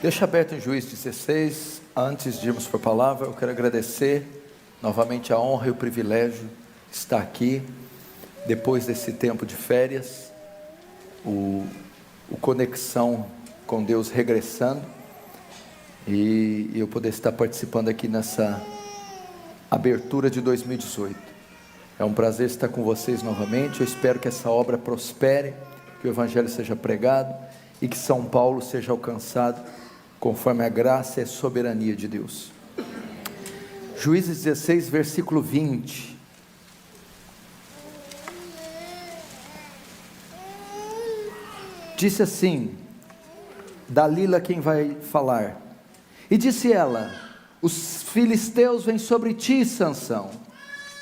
Deixa aberto em Juízes 16, antes de irmos para a palavra, eu quero agradecer novamente a honra e o privilégio de estar aqui, depois desse tempo de férias, o Conexão com Deus regressando, e eu poder estar participando aqui nessa abertura de 2018, é um prazer estar com vocês novamente. Eu espero que essa obra prospere, que o Evangelho seja pregado, e que São Paulo seja alcançado, conforme a graça e a soberania de Deus. Juízes 16, versículo 20, disse assim, Dalila quem vai falar, e disse ela, os filisteus vêm sobre ti, Sansão.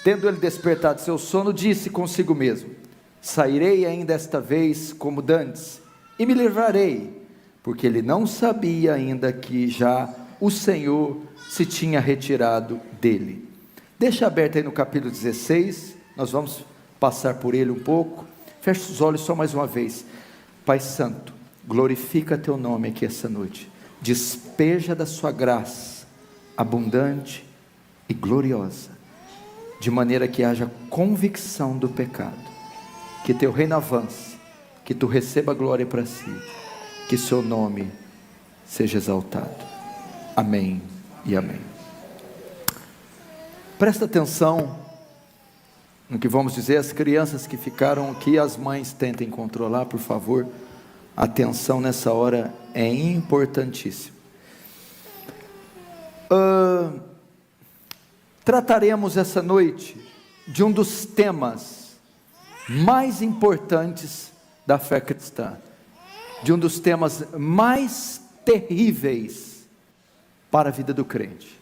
Tendo ele despertado seu sono, disse consigo mesmo, sairei ainda esta vez como dantes, e me livrarei, porque ele não sabia ainda que já o Senhor se tinha retirado dele. Deixa aberto aí no capítulo 16, nós vamos passar por ele um pouco. Feche os olhos só mais uma vez. Pai Santo, glorifica teu nome aqui essa noite, despeja da sua graça, abundante e gloriosa, de maneira que haja convicção do pecado, que teu reino avance, que tu receba glória para si, que seu nome seja exaltado. Amém e amém. Presta atenção no que vamos dizer. As crianças que ficaram aqui, as mães tentem controlar, por favor. Atenção nessa hora é importantíssimo. Trataremos essa noite de um dos temas mais importantes da fé cristã, de um dos temas mais terríveis para a vida do crente.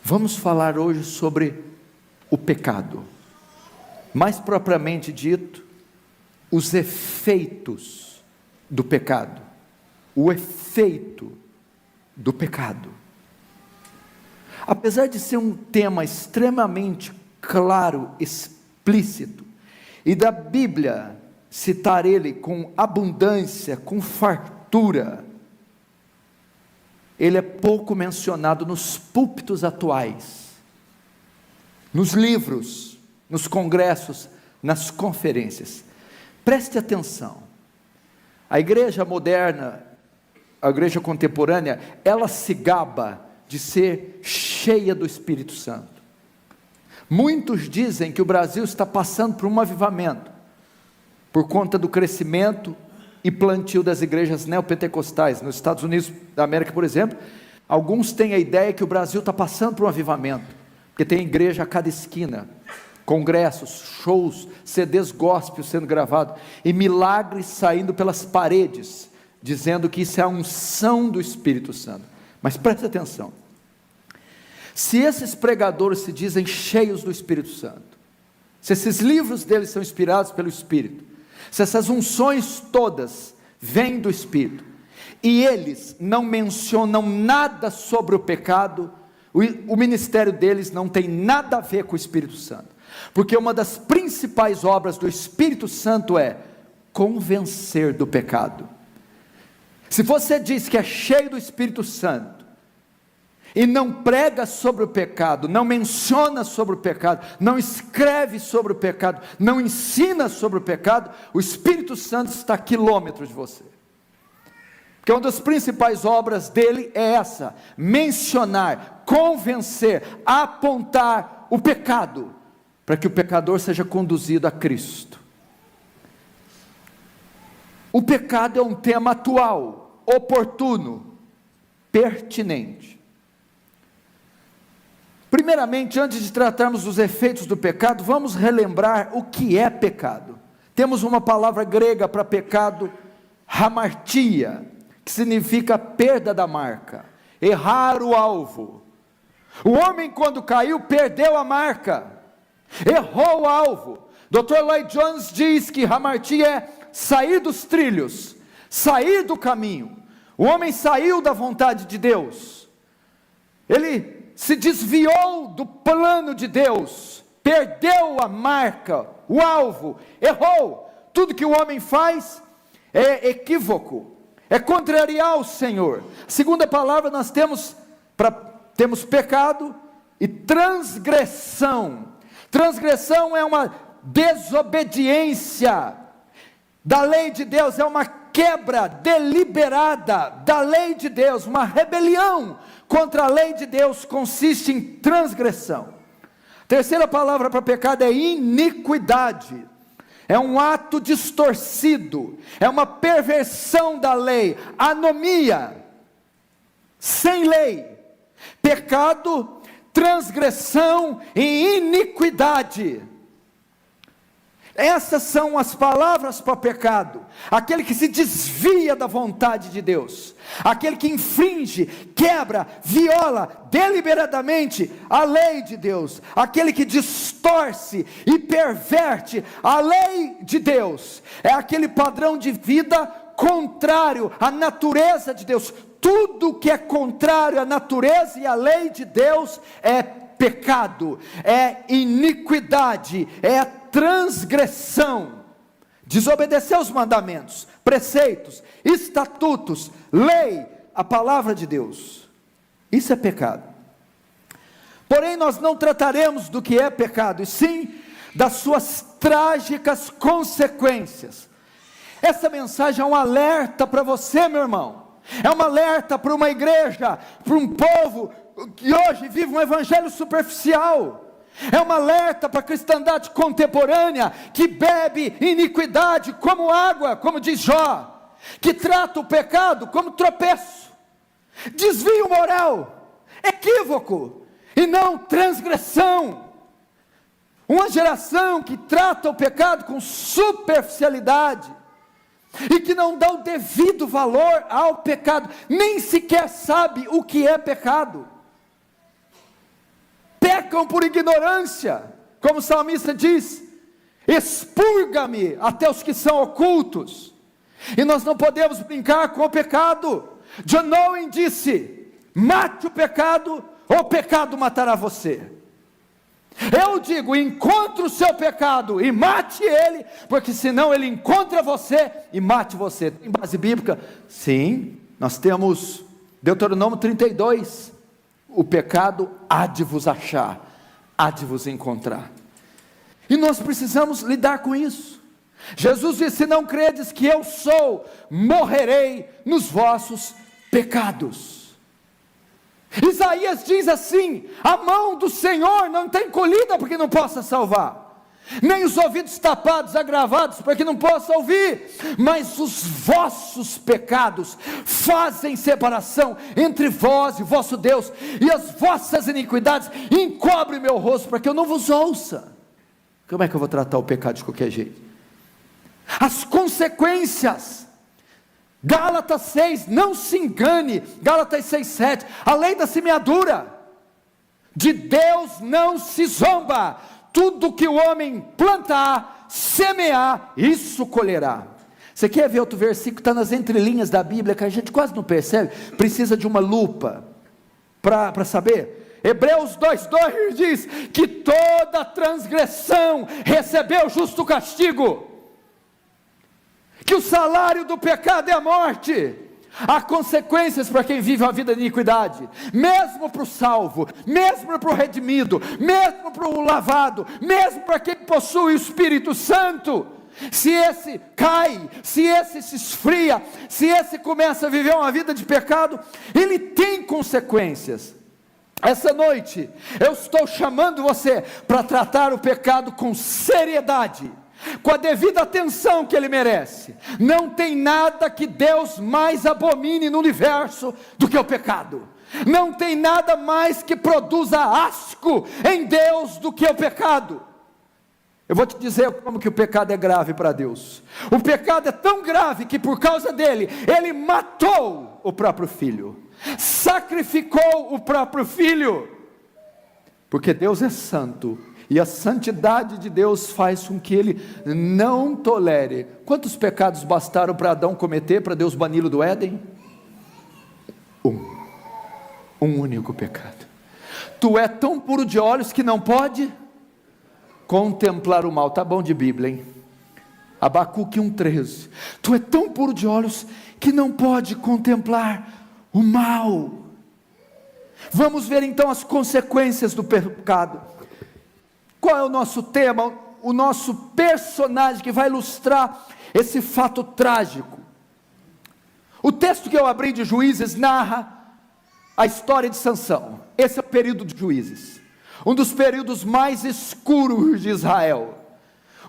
Vamos falar hoje sobre o pecado, mais propriamente dito, os efeitos do pecado, o efeito do pecado. Apesar de ser um tema extremamente claro, explícito, e da Bíblia citar ele com abundância, com fartura, ele é pouco mencionado nos púlpitos atuais, nos livros, nos congressos, nas conferências. Preste atenção, a igreja moderna, a igreja contemporânea, ela se gaba de ser cheia do Espírito Santo. Muitos dizem que o Brasil está passando por um avivamento, por conta do crescimento e plantio das igrejas neopentecostais. Nos Estados Unidos da América, por exemplo, alguns têm a ideia que o Brasil está passando por um avivamento, porque tem igreja a cada esquina, congressos, shows, CDs gospel sendo gravados, e milagres saindo pelas paredes, dizendo que isso é a unção do Espírito Santo. Mas preste atenção, se esses pregadores se dizem cheios do Espírito Santo, se esses livros deles são inspirados pelo Espírito, se essas unções todas vêm do Espírito, e eles não mencionam nada sobre o pecado, o ministério deles não tem nada a ver com o Espírito Santo, porque uma das principais obras do Espírito Santo é convencer do pecado. Se você diz que é cheio do Espírito Santo, e não prega sobre o pecado, não menciona sobre o pecado, não escreve sobre o pecado, não ensina sobre o pecado, o Espírito Santo está a quilômetros de você, porque uma das principais obras dele é essa, mencionar, convencer, apontar o pecado, para que o pecador seja conduzido a Cristo. O pecado é um tema atual, oportuno, pertinente. Primeiramente, antes de tratarmos dos efeitos do pecado, vamos relembrar o que é pecado. Temos uma palavra grega para pecado, hamartia, que significa perda da marca, errar o alvo. O homem, quando caiu, perdeu a marca, errou o alvo. Dr. Lloyd Jones diz que hamartia é sair dos trilhos, sair do caminho. O homem saiu da vontade de Deus, ele se desviou do plano de Deus, perdeu a marca, o alvo, errou. Tudo que o homem faz é equívoco, é contrariar o Senhor. Segunda palavra nós temos pecado e transgressão. Transgressão é uma desobediência da lei de Deus, é uma quebra deliberada da lei de Deus, uma rebelião contra a lei de Deus consiste em transgressão. Terceira palavra para pecado é iniquidade. É um ato distorcido, é uma perversão da lei, anomia, sem lei. Pecado, transgressão e iniquidade. Essas são as palavras para pecado. Aquele que se desvia da vontade de Deus, aquele que infringe, quebra, viola deliberadamente a lei de Deus, aquele que distorce e perverte a lei de Deus, é aquele padrão de vida contrário à natureza de Deus. Tudo que é contrário à natureza e à lei de Deus é pecado, é iniquidade, é transgressão. Desobedecer os mandamentos, preceitos, estatutos, lei, a palavra de Deus, isso é pecado. Porém nós não trataremos do que é pecado, e sim das suas trágicas consequências. Essa mensagem é um alerta para você, meu irmão, é um alerta para uma igreja, para um povo que hoje vive um evangelho superficial. É um alerta para a cristandade contemporânea, que bebe iniquidade como água, como diz Jó, que trata o pecado como tropeço, desvio moral, equívoco, e não transgressão. Uma geração que trata o pecado com superficialidade, e que não dá o devido valor ao pecado, nem sequer sabe o que é pecado. Pecam por ignorância, como o salmista diz: expurga-me até os que são ocultos. E nós não podemos brincar com o pecado. John Owen disse: mate o pecado, ou o pecado matará você. Eu digo: encontre o seu pecado e mate ele, porque senão ele encontra você e mate você. Tem base bíblica? Sim, nós temos Deuteronômio 32, o pecado há de vos achar, há de vos encontrar, e nós precisamos lidar com isso. Jesus disse: se não credes que eu sou, morrerei nos vossos pecados. Isaías diz assim: a mão do Senhor não tem colhida para que não possa salvar, nem os ouvidos tapados, agravados, para que não possa ouvir, mas os vossos pecados fazem separação entre vós e vosso Deus, e as vossas iniquidades encobrem meu rosto, para que eu não vos ouça. Como é que eu vou tratar o pecado de qualquer jeito? As consequências. Gálatas 6, não se engane, Gálatas 6:7, a lei da semeadura, de Deus não se zomba, tudo que o homem plantar, semear, isso colherá. Você quer ver outro versículo que está nas entrelinhas da Bíblia, que a gente quase não percebe, precisa de uma lupa, para saber? Hebreus 2:2 diz, que toda transgressão recebeu justo castigo, que o salário do pecado é a morte. Há consequências para quem vive uma vida de iniquidade, mesmo para o salvo, mesmo para o redimido, mesmo para o lavado, mesmo para quem possui o Espírito Santo. Se esse cai, se esse se esfria, se esse começa a viver uma vida de pecado, ele tem consequências. Essa noite eu estou chamando você para tratar o pecado com seriedade, com a devida atenção que ele merece. Não tem nada que Deus mais abomine no universo do que o pecado. Não tem nada mais que produza asco em Deus do que o pecado. Eu vou te dizer como que o pecado é grave para Deus. O pecado é tão grave que por causa dele, ele matou o próprio filho, sacrificou o próprio filho, porque Deus é santo, e a santidade de Deus faz com que ele não tolere. Quantos pecados bastaram para Adão cometer, para Deus bani-lo do Éden? Um único pecado. Tu é tão puro de olhos que não pode contemplar o mal. Tá bom de Bíblia, hein? Abacuque 1,13. Tu é tão puro de olhos que não pode contemplar o mal. Vamos ver então as consequências do pecado. Qual é o nosso tema? O nosso personagem que vai ilustrar esse fato trágico. O texto que eu abri de Juízes narra a história de Sansão. Esse é o período de Juízes, um dos períodos mais escuros de Israel,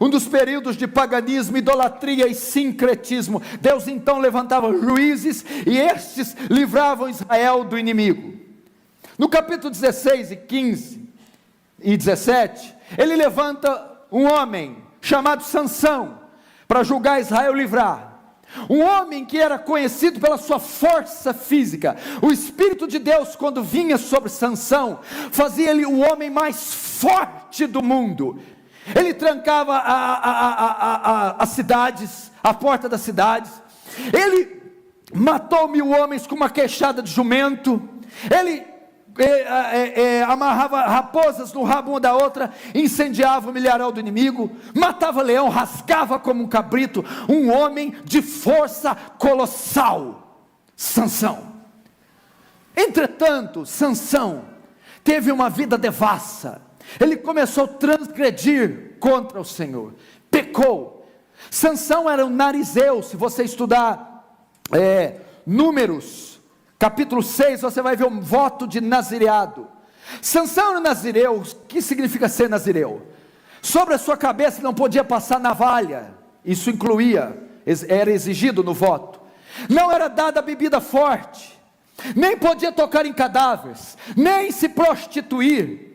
um dos períodos de paganismo, idolatria e sincretismo. Deus então levantava juízes e estes livravam Israel do inimigo. No capítulo 16 e 15 e 17, ele levanta um homem chamado Sansão para julgar Israel e livrar. Um homem que era conhecido pela sua força física. O Espírito de Deus, quando vinha sobre Sansão, fazia ele o homem mais forte do mundo. Ele trancava as cidades, a porta das cidades. Ele matou 1000 homens com uma queixada de jumento. Ele amarrava raposas no rabo uma da outra, incendiava o milharal do inimigo, matava leão, rasgava como um cabrito. Um homem de força colossal, Sansão. Entretanto, Sansão teve uma vida devassa. Ele começou a transgredir contra o Senhor, pecou. Sansão era um narizeu. Se você estudar Números capítulo 6, você vai ver um voto de nazireado. Sansão era nazireu. O que significa ser nazireu? Sobre a sua cabeça não podia passar navalha. Isso era exigido no voto. Não era dada bebida forte, nem podia tocar em cadáveres, nem se prostituir.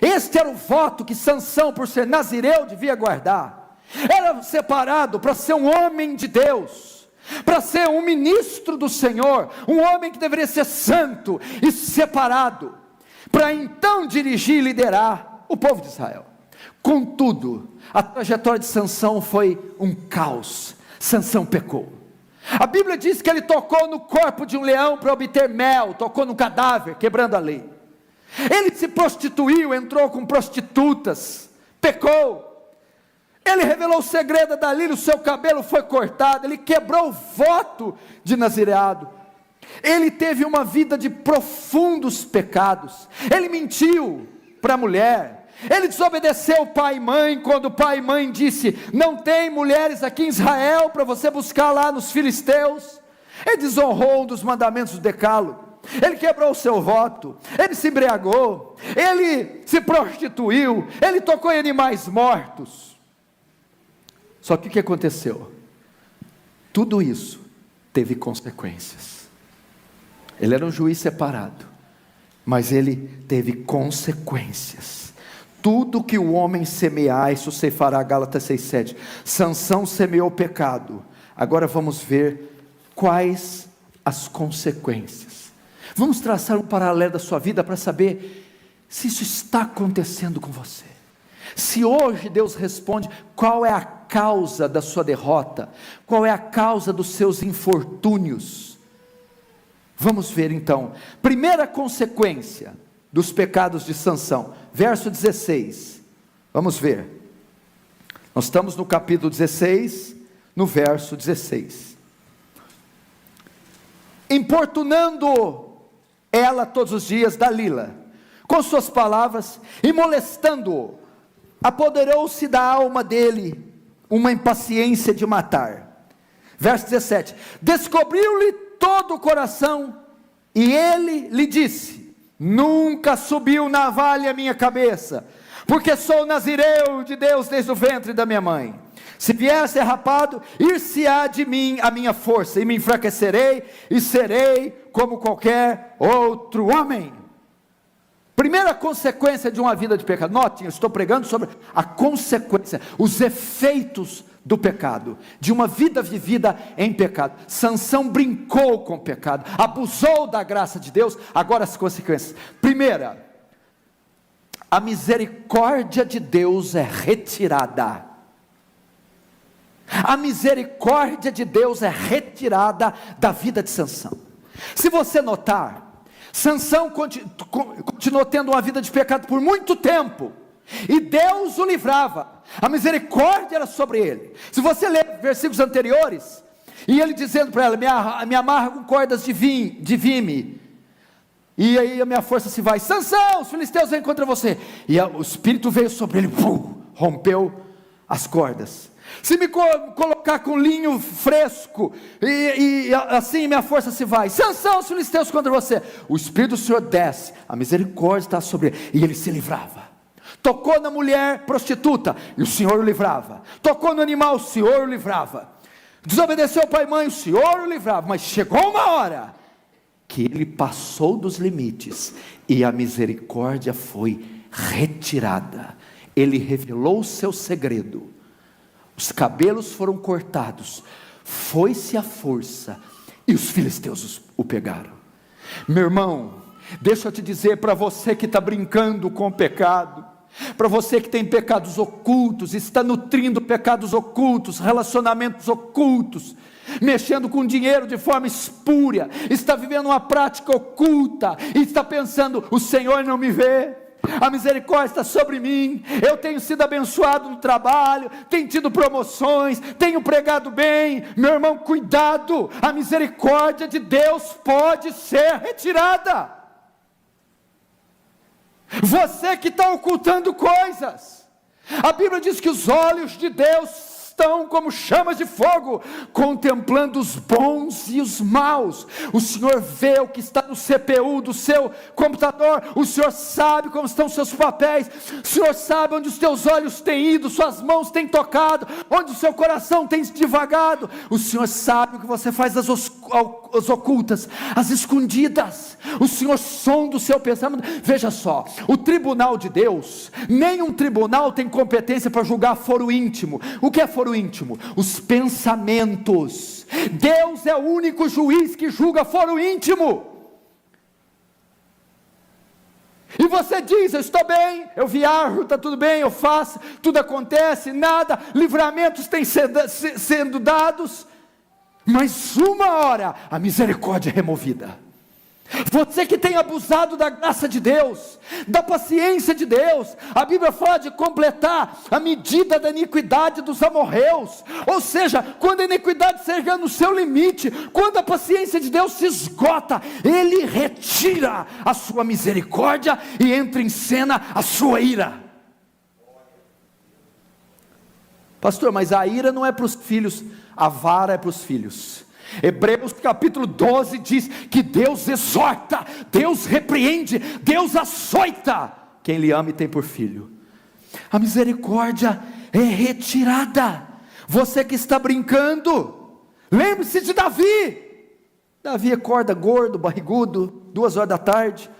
Este era o voto que Sansão, por ser nazireu, devia guardar. Era separado para ser um homem de Deus, para ser um ministro do Senhor, um homem que deveria ser santo e separado, para então dirigir e liderar o povo de Israel. Contudo, a trajetória de Sansão foi um caos. Sansão pecou. A Bíblia diz que ele tocou no corpo de um leão para obter mel, tocou no cadáver, quebrando a lei. Ele se prostituiu, entrou com prostitutas, pecou. Ele revelou o segredo da Dalila, o seu cabelo foi cortado. Ele quebrou o voto de nazireado. Ele teve uma vida de profundos pecados. Ele mentiu para a mulher. Ele desobedeceu pai e mãe, quando pai e mãe disse: não tem mulheres aqui em Israel para você buscar lá nos filisteus. Ele desonrou um dos mandamentos do decálogo. Ele quebrou o seu voto. Ele se embriagou. Ele se prostituiu. Ele tocou em animais mortos. Só que o que aconteceu? Tudo isso teve consequências. Ele era um juiz separado, mas ele teve consequências. Tudo que o homem semear, isso ceifará. Gálatas 6,7. Sansão semeou pecado. Agora vamos ver quais as consequências. Vamos traçar um paralelo da sua vida para saber se isso está acontecendo com você. Se hoje Deus responde, qual é a causa da sua derrota? Qual é a causa dos seus infortúnios? Vamos ver então. Primeira consequência dos pecados de Sansão, verso 16. Vamos ver. Nós estamos no capítulo 16, no verso 16. Importunando ela todos os dias, Dalila, com suas palavras, e molestando-o, apoderou-se da alma dele uma impaciência de matar. Verso 17. Descobriu-lhe todo o coração, e ele lhe disse: nunca subiu navalha a minha cabeça, porque sou nazireu de Deus desde o ventre da minha mãe. Se vier a ser rapado, ir-se-á de mim a minha força, e me enfraquecerei, e serei como qualquer outro homem. Primeira consequência de uma vida de pecado. Notem, eu estou pregando sobre a consequência, os efeitos do pecado, de uma vida vivida em pecado. Sansão brincou com o pecado, abusou da graça de Deus. Agora as consequências. Primeira, a misericórdia de Deus é retirada. A misericórdia de Deus é retirada da vida de Sansão. Se você notar, Sansão continuou tendo uma vida de pecado por muito tempo, e Deus o livrava. a misericórdia era sobre ele. Se você ler versículos anteriores, e ele dizendo para ela, me amarra com cordas de vime, e aí a minha força se vai. Sansão, os filisteus vêm contra você. E o Espírito veio sobre ele, rompeu as cordas. Se me colocar com linho fresco, e assim minha força se vai. Sansão, os filisteus contra você. O Espírito do Senhor desce, a misericórdia está sobre ele, e ele se livrava. Tocou na mulher prostituta, e o Senhor o livrava. Tocou no animal, o Senhor o livrava. Desobedeceu ao pai e mãe, o Senhor o livrava. Mas chegou uma hora que ele passou dos limites, e a misericórdia foi retirada. Ele revelou o seu segredo, os cabelos foram cortados, foi-se a força, e os filisteus o pegaram. Meu irmão, deixa eu te dizer, para você que está brincando com o pecado, para você que tem pecados ocultos, está nutrindo pecados ocultos, relacionamentos ocultos, mexendo com dinheiro de forma espúria, está vivendo uma prática oculta, e está pensando, o Senhor não me vê, a misericórdia está sobre mim, eu tenho sido abençoado no trabalho, tenho tido promoções, tenho pregado bem. Meu irmão, cuidado, a misericórdia de Deus pode ser retirada. Você que está ocultando coisas, a Bíblia diz que os olhos de Deus estão como chamas de fogo, contemplando os bons e os maus. O Senhor vê o que está no CPU do seu computador, o Senhor sabe como estão os seus papéis, o Senhor sabe onde os teus olhos têm ido, suas mãos têm tocado, onde o seu coração tem divagado. O Senhor sabe o que você faz as ocultas, as escondidas. O Senhor sonda o seu pensamento. Veja só, o tribunal de Deus, nenhum tribunal tem competência para julgar foro íntimo. O que é foro íntimo? Os pensamentos. Deus é o único juiz que julga foro íntimo. E você diz, eu estou bem, eu viajo, está tudo bem, eu faço, tudo acontece, nada, livramentos têm sendo dados, mas uma hora a misericórdia é removida. Você que tem abusado da graça de Deus, da paciência de Deus, a Bíblia fala de completar a medida da iniquidade dos amorreus, ou seja, quando a iniquidade chega no seu limite, quando a paciência de Deus se esgota, Ele retira a sua misericórdia e entra em cena a sua ira. Pastor, mas a ira não é para os filhos, a vara é para os filhos. Hebreus capítulo 12 diz que Deus exorta, Deus repreende, Deus açoita quem lhe ama e tem por filho. A misericórdia é retirada. Você que está brincando, lembre-se de Davi. Davi acorda gordo, barrigudo, 2 horas da tarde,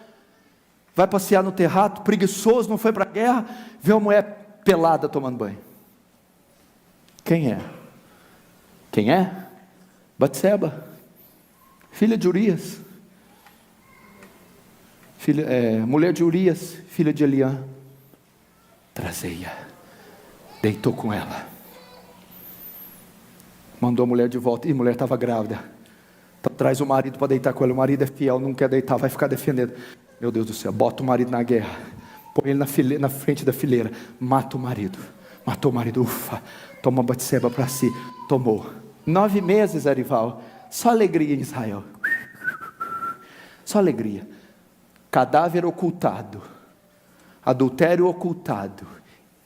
vai passear no terraço, preguiçoso, não foi para a guerra, vê uma mulher pelada tomando banho. Quem é? Quem é? Batseba, filha de Urias, mulher de Urias, filha de Eliã. Trazei-a, deitou com ela, mandou a mulher de volta, e a mulher estava grávida, então traz o marido para deitar com ela. O marido é fiel, não quer deitar, vai ficar defendendo. Meu Deus do céu, bota o marido na guerra, põe ele na frente da fileira, mata o marido, matou o marido, ufa, toma Batseba para si, tomou. 9 meses, Arival, só alegria em Israel, só alegria, cadáver ocultado, adultério ocultado,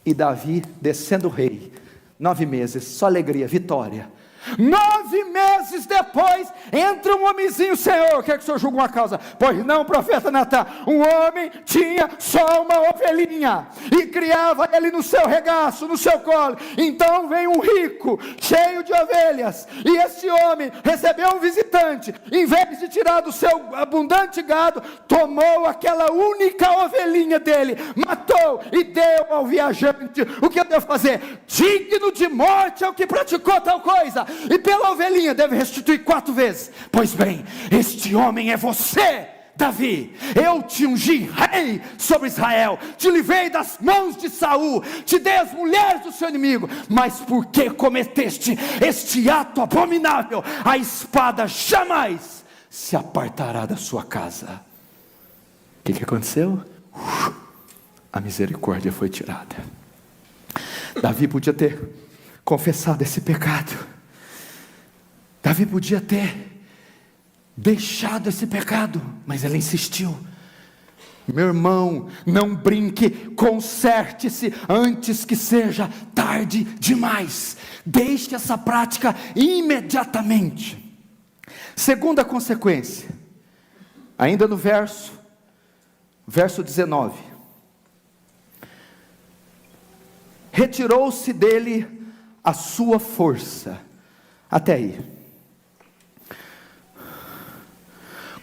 e Davi descendo rei, 9 meses, só alegria, vitória. 9 meses depois, entra um homenzinho, Senhor, quer que o Senhor julgue uma causa? Pois não, profeta Natan, um homem tinha só uma ovelhinha, e criava ele no seu regaço, no seu colo. Então vem um rico, cheio de ovelhas, e esse homem recebeu um visitante, em vez de tirar do seu abundante gado, tomou aquela única ovelhinha dele, matou e deu ao viajante. O que eu devo fazer? Digno de morte é o que praticou tal coisa, e pela ovelhinha deve restituir 4 vezes. Pois bem, este homem é você, Davi. Eu te ungi rei sobre Israel, te livrei das mãos de Saul, te dei as mulheres do seu inimigo, mas porque cometeste este ato abominável, a espada jamais se apartará da sua casa. O que aconteceu? A misericórdia foi tirada. Davi podia ter confessado esse pecado. Davi podia ter deixado esse pecado, mas ele insistiu. Meu irmão, não brinque, conserte-se antes que seja tarde demais. Deixe essa prática imediatamente. Segunda consequência, ainda no verso 19: retirou-se dele a sua força. Até aí.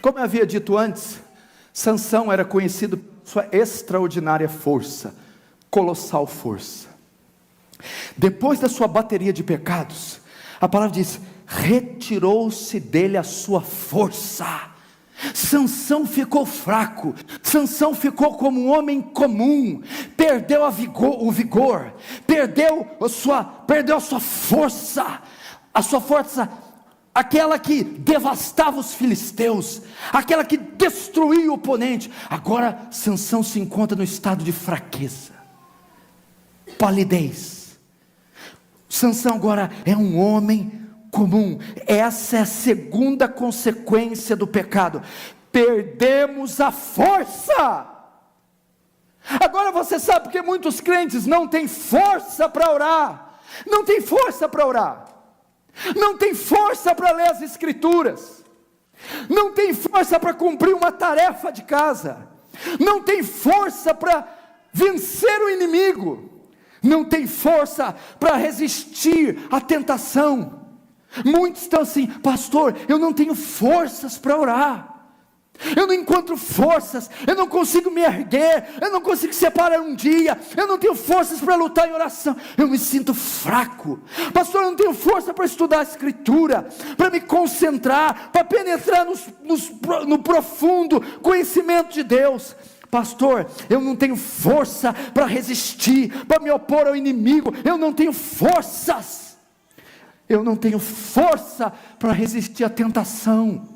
Como eu havia dito antes, Sansão era conhecido por sua extraordinária força, colossal força. Depois da sua bateria de pecados, a palavra diz: retirou-se dele a sua força. Sansão ficou fraco, Sansão ficou como um homem comum, perdeu o vigor, perdeu a sua força, aquela que devastava os filisteus, aquela que destruía o oponente. Agora Sansão se encontra no estado de fraqueza, palidez. Sansão agora é um homem comum. Essa é a segunda consequência do pecado: perdemos a força. Agora você sabe porque muitos crentes não têm força para orar, não tem força para orar, não tem força para ler as escrituras, não tem força para cumprir uma tarefa de casa, não tem força para vencer o inimigo, não tem força para resistir à tentação. Muitos estão assim: pastor, eu não tenho forças para orar, eu não encontro forças, eu não consigo me erguer, eu não consigo separar um dia, eu não tenho forças para lutar em oração, eu me sinto fraco. Pastor, eu não tenho força para estudar a escritura, para me concentrar, para penetrar no profundo conhecimento de Deus. Pastor, eu não tenho força para resistir, para me opor ao inimigo, eu não tenho forças. Eu não tenho força para resistir à tentação.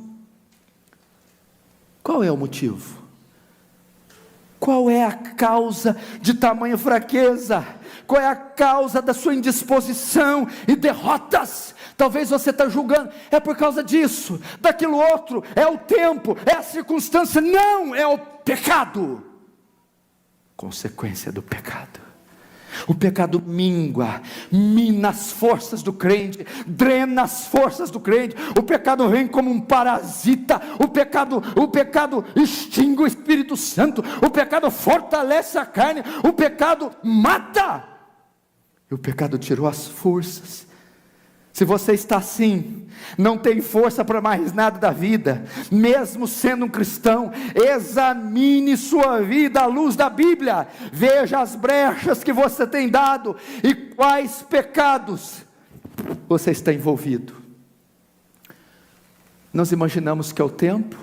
Qual é o motivo? Qual é a causa de tamanha fraqueza? Qual é a causa da sua indisposição e derrotas? Talvez você está julgando: é por causa disso, daquilo outro, é o tempo, é a circunstância. Não, é o pecado. Consequência do pecado. O pecado mina as forças do crente, drena as forças do crente. O pecado vem como um parasita. O pecado extingue o Espírito Santo. O pecado fortalece a carne. O pecado mata. E o pecado tirou as forças. Se você está assim, não tem força para mais nada da vida, mesmo sendo um cristão, examine sua vida à luz da Bíblia, veja as brechas que você tem dado e quais pecados você está envolvido. Nós imaginamos que é o tempo,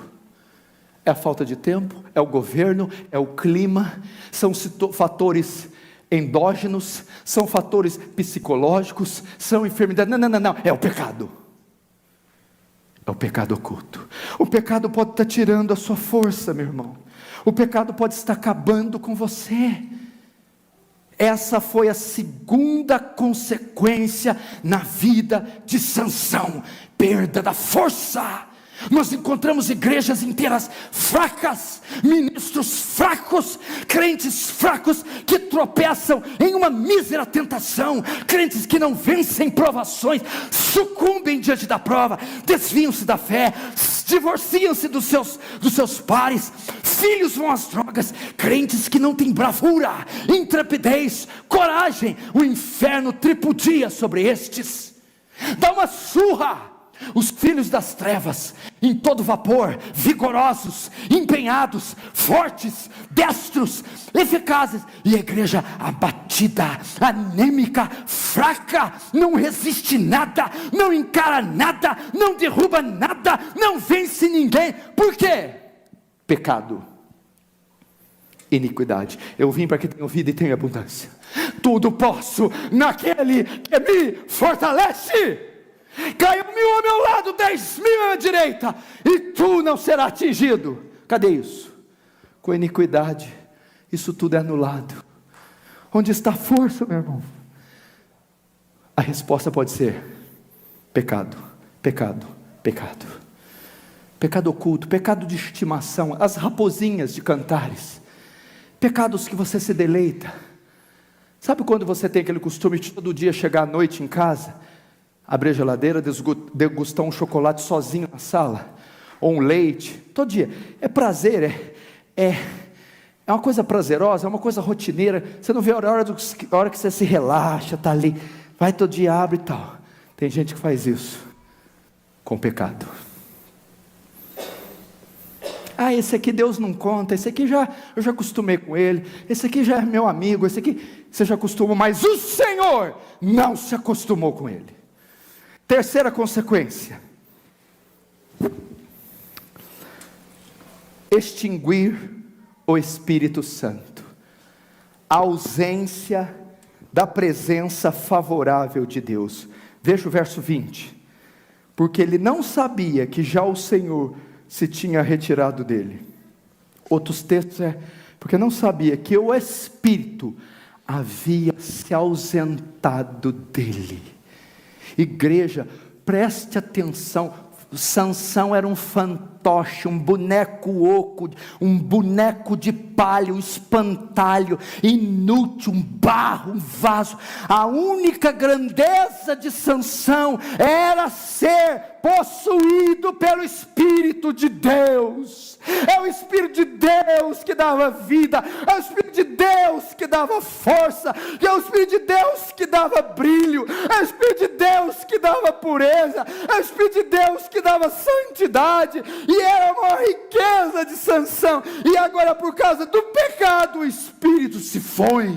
é a falta de tempo, é o governo, é o clima, são fatores endógenos, são fatores psicológicos, são enfermidades. Não, é o pecado. É o pecado oculto. O pecado pode estar tirando a sua força, meu irmão. O pecado pode estar acabando com você. Essa foi a segunda consequência na vida de Sansão: perda da força. Nós encontramos igrejas inteiras fracas, ministros fracos, crentes fracos que tropeçam em uma mísera tentação, crentes que não vencem provações, sucumbem diante da prova, desviam-se da fé, divorciam-se dos seus pares, filhos vão às drogas, crentes que não têm bravura, intrepidez, coragem. O inferno tripudia sobre estes, dá uma surra. Os filhos das trevas, em todo vapor, vigorosos, empenhados, fortes, destros, eficazes, e a igreja abatida, anêmica, fraca, não resiste nada, não encara nada, não derruba nada, não vence ninguém. Por quê? Pecado, iniquidade. Eu vim para que tenham vida e tenham abundância. Tudo posso naquele que me fortalece. Caiu 1000 ao meu lado, 10.000 à minha direita, e tu não serás atingido. Cadê isso? Com iniquidade, isso tudo é anulado. Onde está a força, meu irmão? A resposta pode ser pecado, pecado, pecado. Pecado oculto, pecado de estimação, as raposinhas de Cantares, pecados que você se deleita. Sabe quando você tem aquele costume de todo dia chegar à noite em casa, abrir a geladeira, degustar um chocolate sozinho na sala, ou um leite, todo dia? É prazer, é uma coisa prazerosa, é uma coisa rotineira. Você não vê a hora que você se relaxa, está ali, vai todo dia, abre e tal. Tem gente que faz isso com pecado. Esse aqui Deus não conta, esse aqui eu já acostumei com ele, esse aqui já é meu amigo, esse aqui você já acostumou, mas o Senhor não se acostumou com ele. Terceira consequência: extinguir o Espírito Santo, a ausência da presença favorável de Deus. Veja o verso 20: porque ele não sabia que já o Senhor se tinha retirado dele. Outros textos porque não sabia que o Espírito havia se ausentado dele. Igreja, preste atenção. Sansão era um fantoche, um boneco oco, um boneco de palha, um espantalho, inútil, um barro, um vaso. A única grandeza de Sansão era ser possuído pelo Espírito de Deus. É o Espírito de Deus que dava vida, é o Espírito de Deus que dava força, é o Espírito de Deus que dava brilho, é o Espírito de Deus que dava pureza, é o Espírito de Deus que dava santidade. E era uma riqueza de Sansão. E agora, por causa do pecado, o Espírito se foi.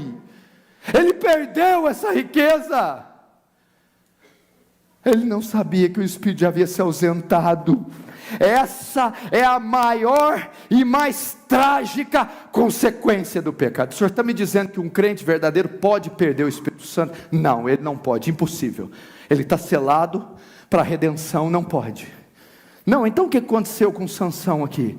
Ele perdeu essa riqueza. Ele não sabia que o Espírito já havia se ausentado. Essa é a maior e mais trágica consequência do pecado. O Senhor está me dizendo que um crente verdadeiro pode perder o Espírito Santo? Não, ele não pode, impossível. Ele está selado para a redenção, não pode. Não, então o que aconteceu com Sansão aqui?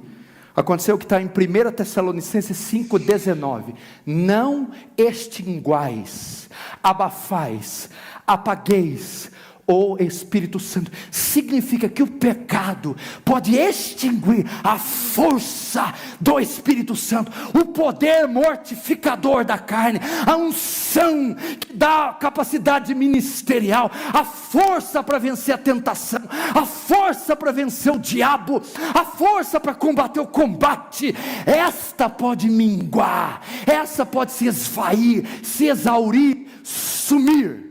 Aconteceu o que está em 1 Tessalonicenses 5,19: não extinguais, abafais, apagueis o Espírito Santo. Significa que o pecado pode extinguir a força do Espírito Santo, o poder mortificador da carne, a unção que dá a capacidade ministerial, a força para vencer a tentação, a força para vencer o diabo, a força para combater o combate. Esta pode minguar, essa pode se esvair, se exaurir, sumir.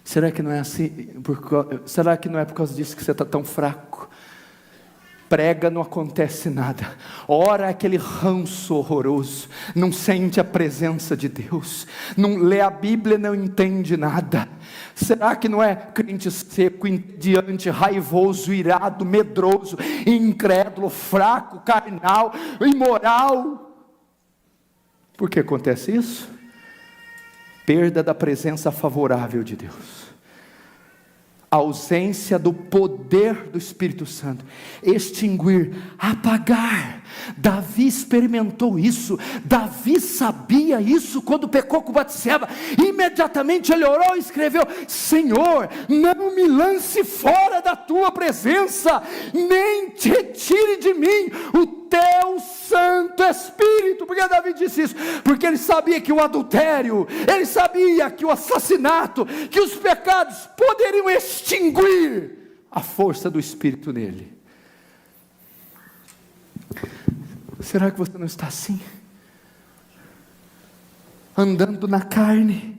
Será que não é assim? Será que não é por causa disso que você está tão fraco? Prega, não acontece nada. Ora, aquele ranço horroroso. Não sente a presença de Deus. Não lê a Bíblia, não entende nada. Será que não é crente seco, entediante, raivoso, irado, medroso, incrédulo, fraco, carnal, imoral? Por que acontece isso? Perda da presença favorável de Deus, a ausência do poder do Espírito Santo, extinguir, apagar. Davi experimentou isso, Davi sabia isso quando pecou com Batseba. Imediatamente ele orou e escreveu: Senhor, não me lance fora da tua presença, nem te retire de mim o teu Santo Espírito. Por que Davi disse isso? Porque ele sabia que o adultério, ele sabia que o assassinato, que os pecados poderiam extinguir a força do Espírito nele. Será que você não está assim? Andando na carne.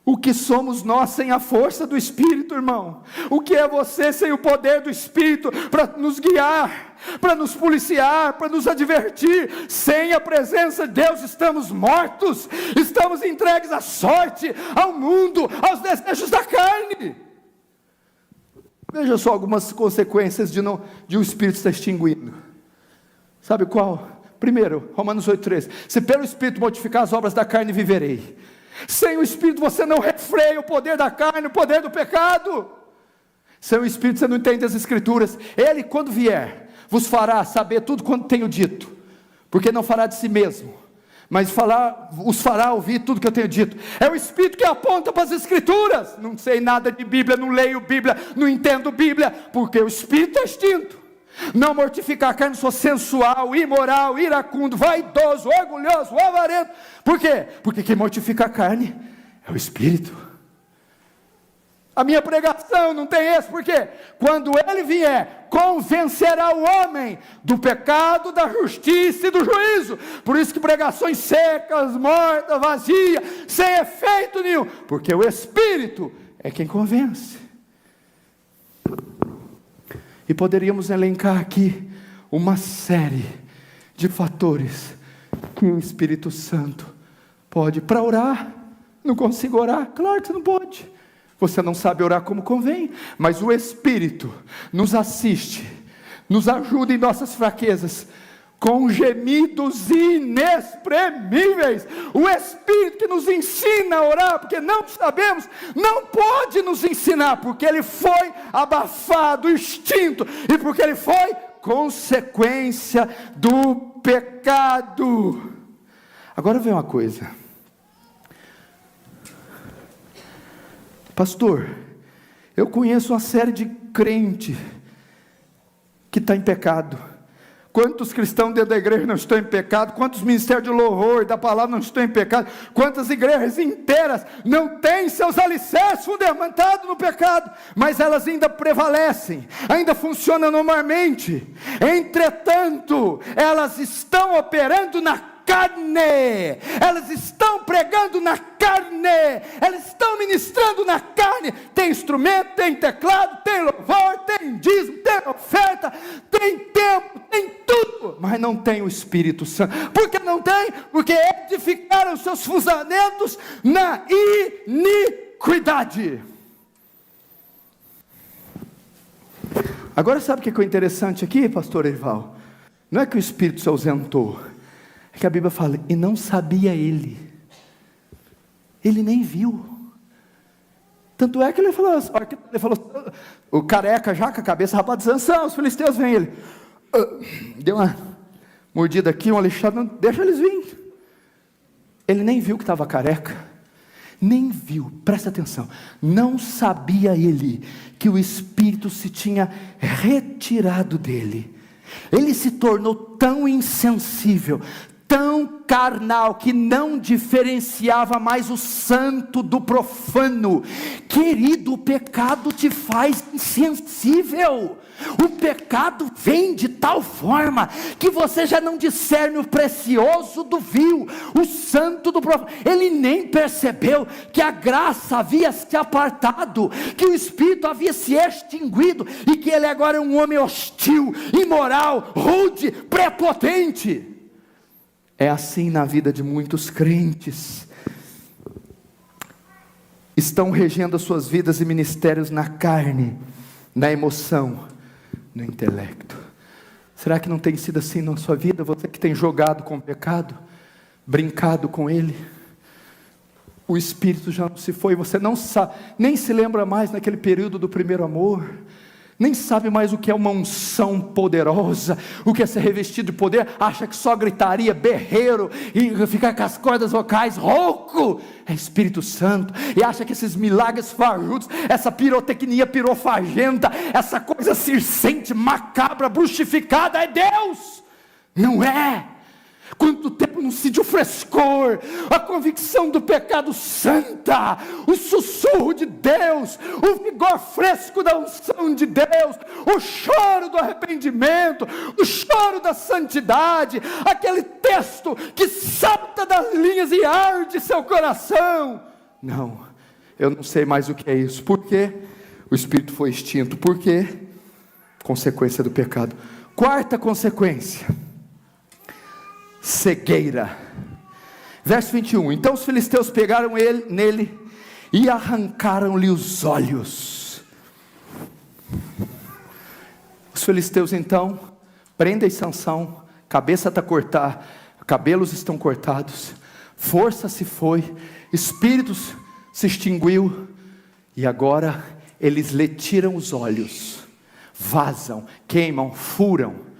O que somos nós sem a força do Espírito, irmão? O que é você sem o poder do Espírito para nos guiar, para nos policiar, para nos advertir? Sem a presença de Deus estamos mortos, estamos entregues à sorte, ao mundo, aos desejos da carne. Veja só algumas consequências de o Espírito estar extinguindo. Sabe qual? Primeiro, Romanos 8,13: se pelo Espírito mortificar as obras da carne, viverei. Sem o Espírito você não refreia o poder da carne, o poder do pecado. Sem o Espírito você não entende as Escrituras. Ele, quando vier, vos fará saber tudo quanto tenho dito, porque não fará de si mesmo, mas os fará ouvir tudo que eu tenho dito. É o Espírito que aponta para as Escrituras. Não sei nada de Bíblia, não leio Bíblia, não entendo Bíblia, porque o Espírito é extinto. Não mortificar a carne, sou sensual, imoral, iracundo, vaidoso, orgulhoso, avarento. Por quê? Porque quem mortifica a carne é o Espírito. A minha pregação não tem esse, porque quando ele vier, convencerá o homem do pecado, da justiça e do juízo. Por isso que pregações secas, mortas, vazias, sem efeito nenhum, porque o Espírito é quem convence. E poderíamos elencar aqui uma série de fatores que o Espírito Santo pode. Para orar, não consigo orar? Claro que você não pode. Você não sabe orar como convém, mas o Espírito nos assiste, nos ajuda em nossas fraquezas, com gemidos inexprimíveis. O Espírito que nos ensina a orar, porque não sabemos, não pode nos ensinar, porque ele foi abafado, extinto, e porque ele foi consequência do pecado. Agora vem uma coisa. Pastor, eu conheço uma série de crente que está em pecado. Quantos cristãos dentro da igreja não estão em pecado? Quantos ministérios de louvor, da palavra não estão em pecado? Quantas igrejas inteiras não têm seus alicerces fundamentados no pecado? Mas elas ainda prevalecem, ainda funcionam normalmente. Entretanto, elas estão operando na carne, elas estão pregando na carne, elas estão ministrando na carne. Tem instrumento, tem teclado, tem louvor, tem dízimo, tem oferta, tem tempo, tem tudo, mas não tem o Espírito Santo. Por que não tem? Porque edificaram seus fundamentos na iniquidade. Agora sabe o que é interessante aqui, pastor Eival? Não é que o Espírito se ausentou, é que a Bíblia fala, e não sabia ele nem viu. Tanto é que ele falou, o careca já com a cabeça rapada, dizendo, Sansão, os filisteus vêm. Ele deu uma mordida aqui, uma lixada, deixa eles virem. Ele nem viu que estava careca, nem viu, presta atenção, não sabia ele que o Espírito se tinha retirado dele. Ele se tornou tão insensível, tão carnal, que não diferenciava mais o santo do profano. Querido, o pecado te faz insensível. O pecado vem de tal forma que você já não discerne o precioso do vil, o santo do profano. Ele nem percebeu que a graça havia se apartado, que o Espírito havia se extinguido, e que ele agora é um homem hostil, imoral, rude, prepotente. É assim na vida de muitos crentes. Estão regendo as suas vidas e ministérios na carne, na emoção, no intelecto. Será que não tem sido assim na sua vida? Você que tem jogado com o pecado, brincado com ele, o Espírito já não se foi, você não sabe, nem se lembra mais naquele período do primeiro amor, nem sabe mais o que é uma unção poderosa, o que é ser revestido de poder, acha que só gritaria, berreiro, e ficar com as cordas vocais, rouco, é Espírito Santo, e acha que esses milagres fajutos, essa pirotecnia pirofagenta, essa coisa circente, macabra, bruxificada, é Deus. Não é. Quanto tempo não sente o frescor, a convicção do pecado santa, o sussurro de Deus, o vigor fresco da unção de Deus, o choro do arrependimento, o choro da santidade, aquele texto que salta das linhas e arde seu coração. Não, eu não sei mais o que é isso. Por quê? O Espírito foi extinto. Por quê? Consequência do pecado. Quarta consequência: cegueira. Verso 21, então os filisteus pegaram nele e arrancaram-lhe os olhos. Os filisteus então prendem Sansão, cabeça está cortada, cabelos estão cortados, força se foi, espíritos se extinguiu, e agora eles lhe tiram os olhos, vazam, queimam, furam.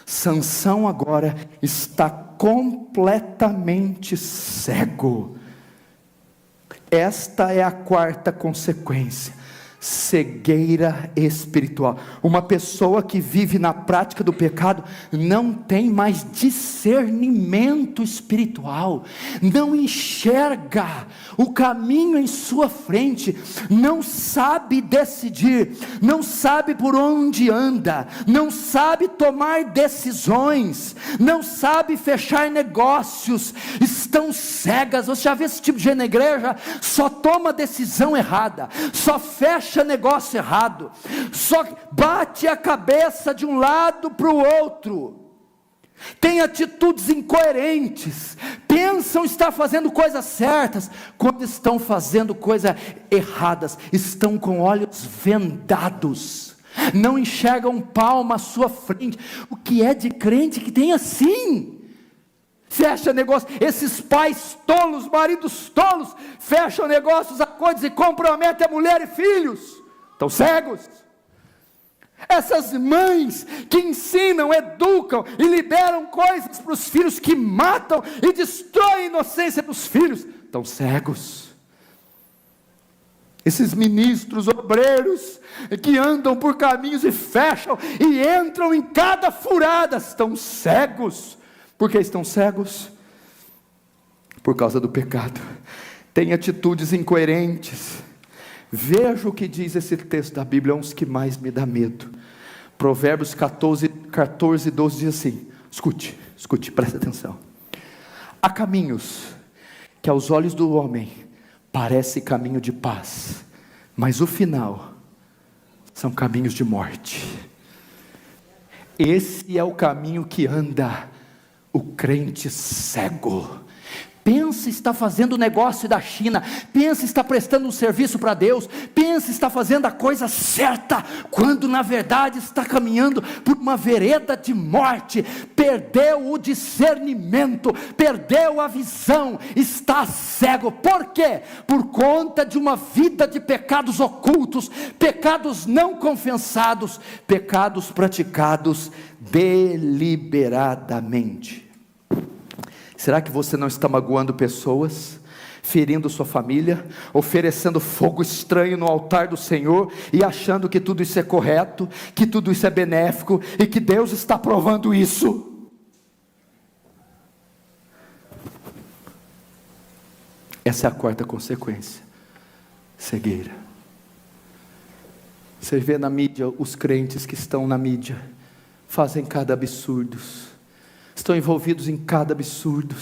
Sansão agora está completamente cego. Esta é a quarta consequência: cegueira espiritual. Uma pessoa que vive na prática do pecado não tem mais discernimento espiritual, não enxerga o caminho em sua frente, não sabe decidir, não sabe por onde anda, não sabe tomar decisões, não sabe fechar negócios, estão cegas. Você já viu esse tipo de gente na igreja? Só toma decisão errada, só fecha negócio errado, só bate a cabeça de um lado para o outro, tem atitudes incoerentes, pensam estar fazendo coisas certas, quando estão fazendo coisas erradas, estão com olhos vendados, não enxergam palmo à sua frente. O que é de crente que tem assim? Fecha negócio, esses pais tolos, maridos tolos, fecham negócios, acordos e comprometem a mulher e filhos, estão cegos. Essas mães que ensinam, educam e liberam coisas para os filhos, que matam e destroem a inocência dos filhos, estão cegos. Esses ministros, obreiros, que andam por caminhos e fecham e entram em cada furada, estão cegos. Por que estão cegos? Por causa do pecado. Tem atitudes incoerentes. Veja o que diz esse texto da Bíblia, é um dos que mais me dá medo. Provérbios 14, 12 diz assim, escute, presta atenção. Há caminhos que aos olhos do homem parece caminho de paz, mas o final são caminhos de morte. Esse é o caminho que anda o crente cego. Pensa estar fazendo negócio da China, pensa estar prestando um serviço para Deus, pensa estar fazendo a coisa certa, quando na verdade está caminhando por uma vereda de morte, perdeu o discernimento, perdeu a visão, está cego. Por quê? Por conta de uma vida de pecados ocultos, pecados não confessados, pecados praticados deliberadamente. Será que você não está magoando pessoas, ferindo sua família, oferecendo fogo estranho no altar do Senhor, e achando que tudo isso é correto, que tudo isso é benéfico, e que Deus está provando isso? Essa é a quarta consequência: cegueira. Você vê na mídia, os crentes que estão na mídia, fazem cada absurdo, estão envolvidos em cada absurdo,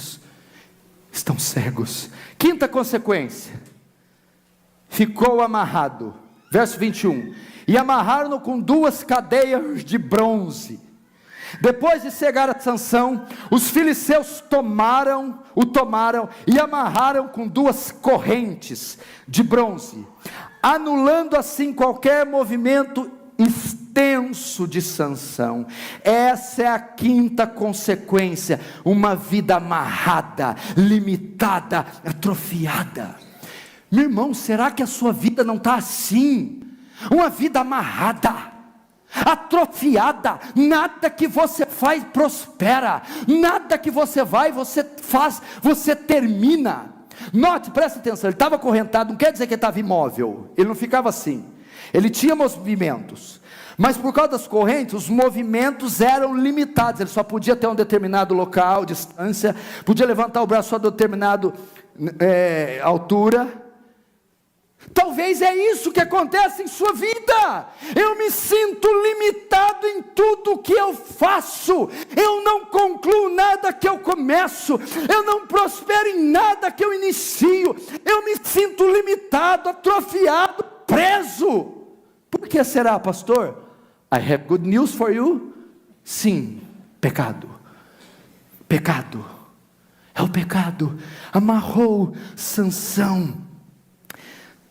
estão cegos. Quinta consequência: ficou amarrado. Verso 21, e amarraram-no com 2 cadeias de bronze. Depois de cegar a Sansão, os filisteus tomaram e amarraram com 2 correntes de bronze, anulando assim qualquer movimento extenso de Sansão. Essa é a quinta consequência: uma vida amarrada, limitada, atrofiada. Meu irmão, será que a sua vida não está assim? Uma vida amarrada, atrofiada, nada que você faz prospera, nada que você faz, você termina. Note, presta atenção, ele estava acorrentado, não quer dizer que ele estava imóvel, ele não ficava assim, ele tinha movimentos, mas por causa das correntes, os movimentos eram limitados, ele só podia ter um determinado local, distância, podia levantar o braço a determinada altura. Talvez é isso que acontece em sua vida. Eu me sinto limitado em tudo que eu faço, eu não concluo nada que eu começo, eu não prospero em nada que eu inicio, eu me sinto limitado, atrofiado, preso. Por que será, pastor? I have good news for you. Sim, pecado, é o pecado, amarrou Sansão.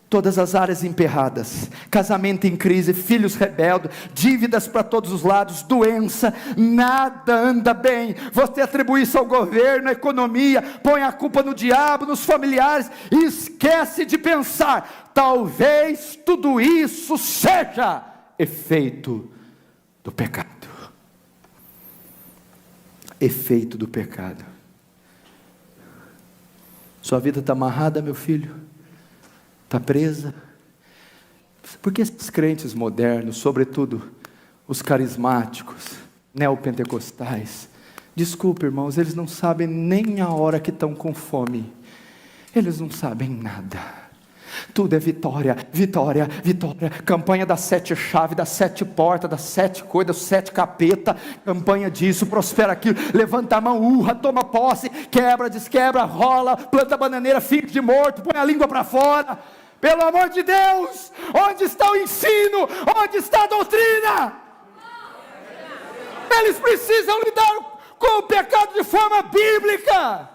Todas as áreas emperradas, casamento em crise, filhos rebeldes, dívidas para todos os lados, doença, nada anda bem. Você atribui isso ao governo, à economia, põe a culpa no diabo, nos familiares, e esquece de pensar: talvez tudo isso seja efeito do pecado. efeito do pecado. Sua vida está amarrada, meu filho? Está presa? Porque esses crentes modernos, sobretudo os carismáticos, neopentecostais, desculpe, irmãos, eles não sabem nem a hora que estão com fome. Eles não sabem nada. Tudo é vitória, vitória, vitória. Campanha das 7 chaves, das 7 portas, das 7 coisas, dos 7 capeta. Campanha disso, prospera aquilo. Levanta a mão, urra, toma posse, quebra, desquebra, rola, planta bananeira, filho de morto, põe a língua para fora. Pelo amor de Deus, onde está o ensino? Onde está a doutrina? Eles precisam lidar com o pecado de forma bíblica.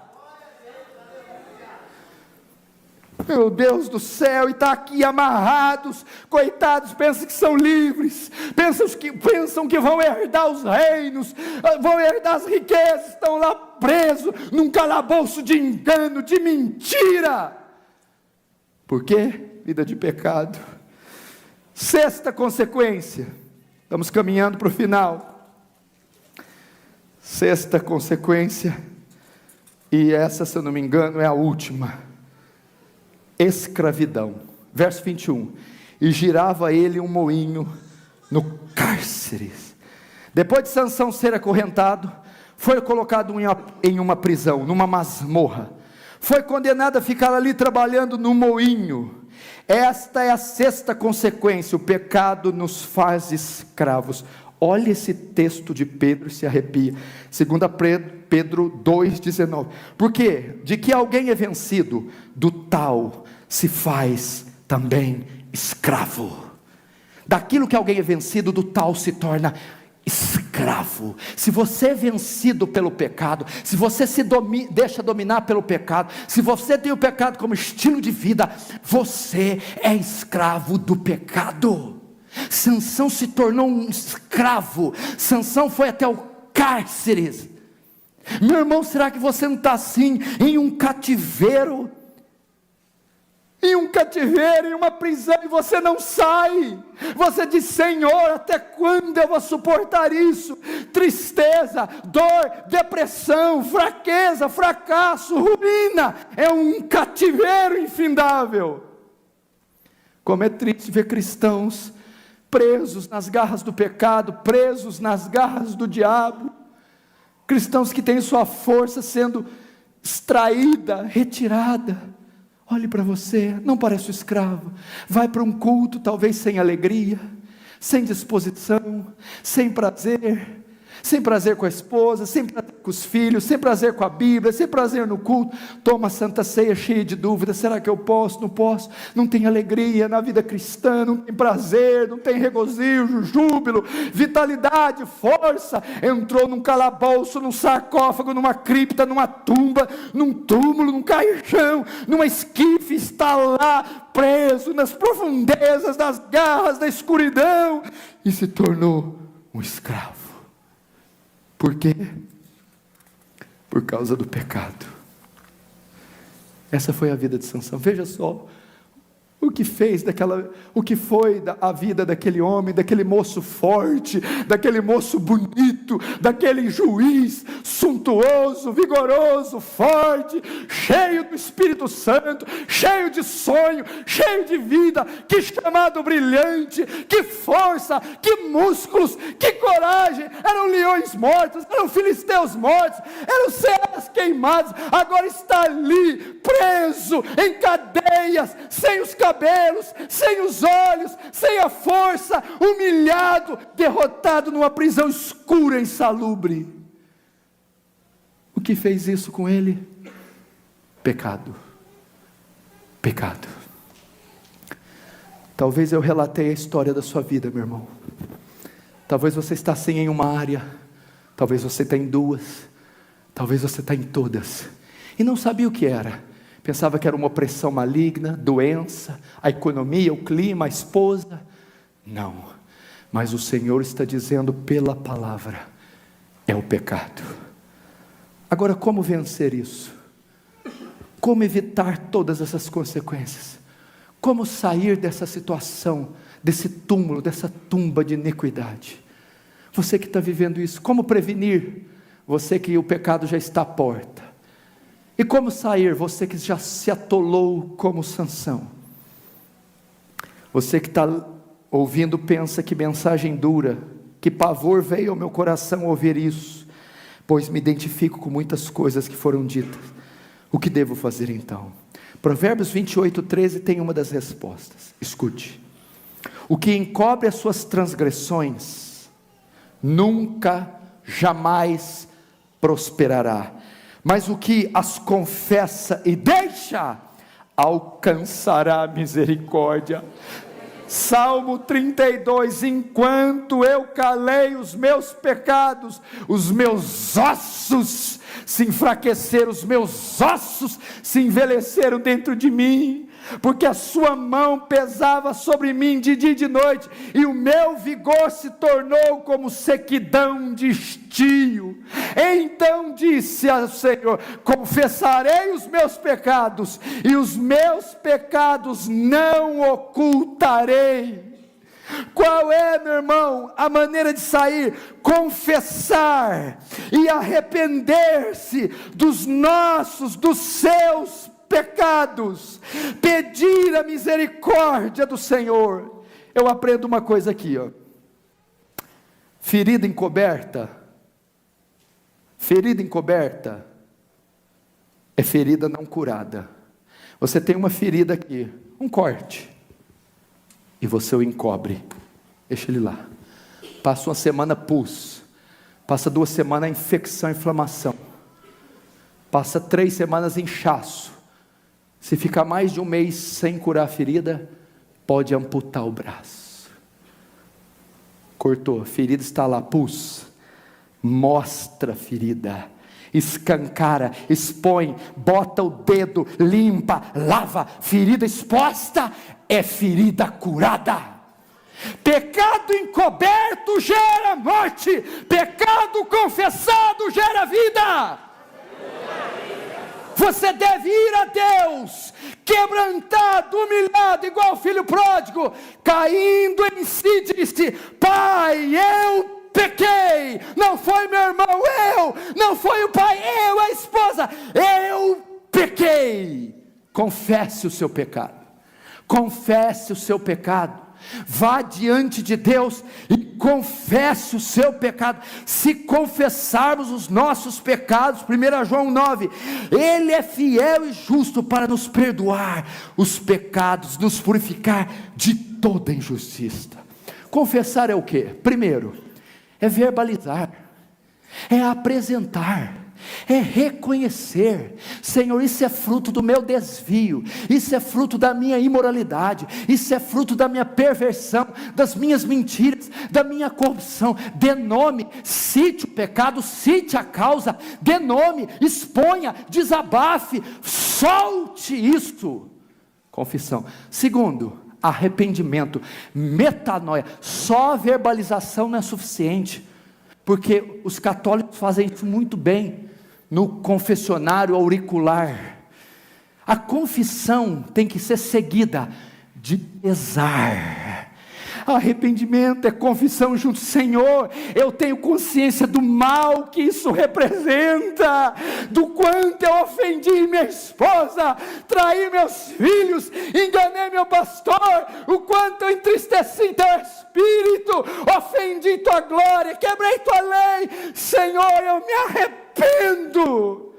Meu Deus do céu, e está aqui amarrados, coitados, pensam que são livres, pensam que vão herdar os reinos, vão herdar as riquezas, estão lá presos, num calabouço de engano, de mentira. Por quê? Vida de pecado. 6ª consequência, estamos caminhando para o final. 6ª consequência, e essa, se eu não me engano, é a última. Escravidão. Verso 21. E girava ele um moinho no cárcere. Depois de Sansão ser acorrentado, foi colocado em uma prisão, numa masmorra. Foi condenado a ficar ali trabalhando no moinho. Esta é a 6ª consequência. O pecado nos faz escravos. Olha esse texto de Pedro e se arrepia. 2 Pedro 2,19. Porque de que alguém é vencido, do tal se faz também escravo. Daquilo que alguém é vencido, do tal se torna escravo. Se você é vencido pelo pecado, se você se deixa dominar pelo pecado, se você tem o pecado como estilo de vida, você é escravo do pecado. Sansão se tornou um escravo. Sansão foi até o cárcere. Meu irmão, será que você não está assim, em um cativeiro? Em um cativeiro, em uma prisão, e você não sai. Você diz: Senhor, até quando eu vou suportar isso? Tristeza, dor, depressão, fraqueza, fracasso, ruína. É um cativeiro infindável. Como é triste ver cristãos presos nas garras do pecado, presos nas garras do diabo. Cristãos que têm sua força sendo extraída, retirada. Olhe para você, não parece um escravo. Vai para um culto, talvez sem alegria, sem disposição, sem prazer com a esposa, sem prazer com os filhos, sem prazer com a Bíblia, sem prazer no culto. Toma a Santa Ceia cheia de dúvidas: será que eu posso? Não posso. Não tem alegria na vida cristã, não tem prazer, não tem regozijo, júbilo, vitalidade, força. Entrou num calabouço, num sarcófago, numa cripta, numa tumba, num túmulo, num caixão, numa esquife, está lá preso nas profundezas das garras da escuridão e se tornou um escravo. Por quê? Por causa do pecado. Essa foi a vida de Sansão. Veja só o que foi a vida daquele homem, daquele moço forte, daquele moço bonito, daquele juiz suntuoso, vigoroso, forte, cheio do Espírito Santo, cheio de sonho, cheio de vida. Que chamado brilhante, que força, que músculos, que coragem. Eram leões mortos, eram filisteus mortos, eram ceras queimadas. Agora está ali, preso, em cadeias, sem os cabelos, sem os olhos, sem a força, humilhado, derrotado numa prisão escura e insalubre. O que fez isso com ele? Pecado. Pecado. Talvez eu relatei a história da sua vida, meu irmão. Talvez você está assim em uma área, talvez você está em duas, talvez você está em todas, e não sabia o que era. Pensava que era uma opressão maligna, doença, a economia, o clima, a esposa. Não, mas o Senhor está dizendo pela palavra: é o pecado. Agora, como vencer isso? Como evitar todas essas consequências? Como sair dessa situação, desse túmulo, dessa tumba de iniquidade? Você que está vivendo isso, como prevenir? Você que o pecado já está à porta. E como sair? Você que já se atolou como Sansão. Você que está ouvindo pensa que mensagem dura, que pavor veio ao meu coração ouvir isso, pois me identifico com muitas coisas que foram ditas. O que devo fazer então? Provérbios 28:13 tem uma das respostas. Escute. O que encobre as suas transgressões, nunca, jamais prosperará. Mas o que as confessa e deixa, alcançará misericórdia. Salmo 32, enquanto eu calei os meus pecados, os meus ossos se enfraqueceram, os meus ossos se envelheceram dentro de mim, porque a sua mão pesava sobre mim de dia e de noite, e o meu vigor se tornou como sequidão de estio. Então disse ao Senhor: confessarei os meus pecados, e os meus pecados não ocultarei. Qual é, meu irmão, a maneira de sair? Confessar e arrepender-se dos seus pecados, pedir a misericórdia do Senhor. Eu aprendo uma coisa aqui, ó. Ferida encoberta é ferida não curada. Você tem uma ferida aqui, um corte, e você o encobre, deixa ele lá, passa uma semana pus, passa 2 semanas infecção, inflamação, passa 3 semanas inchaço. Se ficar mais de 1 mês sem curar a ferida, pode amputar o braço. Cortou, a ferida está lá, pus, mostra a ferida, escancara, expõe, bota o dedo, limpa, lava. Ferida exposta é ferida curada. Pecado encoberto gera morte, pecado confessado gera vida. Você deve ir a Deus, quebrantado, humilhado, igual o filho pródigo, caindo em si, disse: Pai, eu pequei, não foi meu irmão, não foi o pai, a esposa, eu pequei. Confesse o seu pecado, confesse o seu pecado, vá diante de Deus e confesse o seu pecado. Se confessarmos os nossos pecados, 1 João 9, Ele é fiel e justo para nos perdoar os pecados, nos purificar de toda injustiça. Confessar é o que? Primeiro, é verbalizar, é apresentar, é reconhecer: Senhor, isso é fruto do meu desvio, isso é fruto da minha imoralidade, isso é fruto da minha perversão, das minhas mentiras, da minha corrupção. Dê nome, cite o pecado, cite a causa, dê nome, exponha, desabafe, solte isso. Confissão. Segundo, arrependimento, metanoia. Só a verbalização não é suficiente, porque os católicos fazem isso muito bem no confessionário auricular. A confissão tem que ser seguida de pesar. Arrependimento é confissão junto: Senhor, eu tenho consciência do mal que isso representa, do quanto eu ofendi minha esposa, traí meus filhos, enganei meu pastor, o quanto eu entristeci teu espírito, ofendi tua glória, quebrei tua lei. Senhor, eu me arrependo.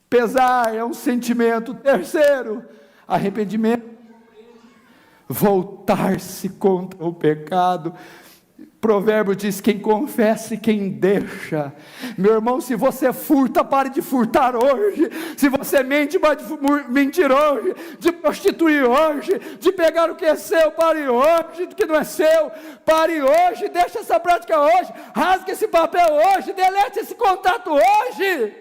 Pesar é um sentimento. Terceiro, arrependimento, voltar-se contra o pecado. Provérbio diz: quem confessa e quem deixa. Meu irmão, se você furta, pare de furtar hoje. Se você mente, pare de mentir hoje, de prostituir hoje, de pegar o que é seu, pare hoje. Do que não é seu, pare hoje. Deixa essa prática hoje, rasgue esse papel hoje, delete esse contato hoje.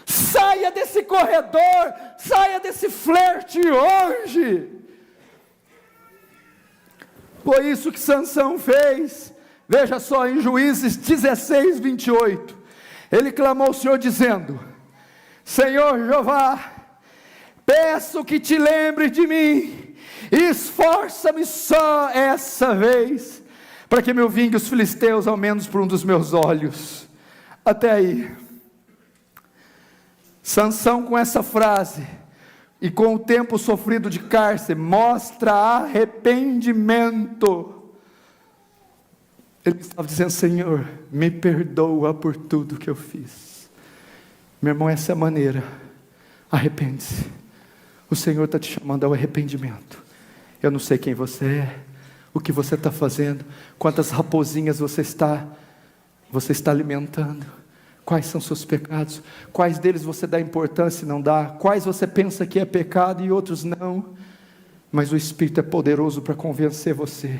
Saia desse corredor, saia desse flerte hoje. Foi isso que Sansão fez. Veja só, em Juízes 16, 28, ele clamou ao Senhor dizendo: Senhor Jeová, peço que te lembre de mim, e esforça-me só essa vez, para que me vingue os filisteus, ao menos por um dos meus olhos. Até aí. Sansão, com essa frase e com o tempo sofrido de cárcere, mostra arrependimento. Ele estava dizendo: Senhor, me perdoa por tudo que eu fiz. Meu irmão, essa é a maneira. Arrepende-se. O Senhor está te chamando ao arrependimento. Eu não sei quem você é, o que você está fazendo, quantas raposinhas você está alimentando, quais são seus pecados, quais deles você dá importância e não dá, quais você pensa que é pecado e outros não. Mas o Espírito é poderoso para convencer você,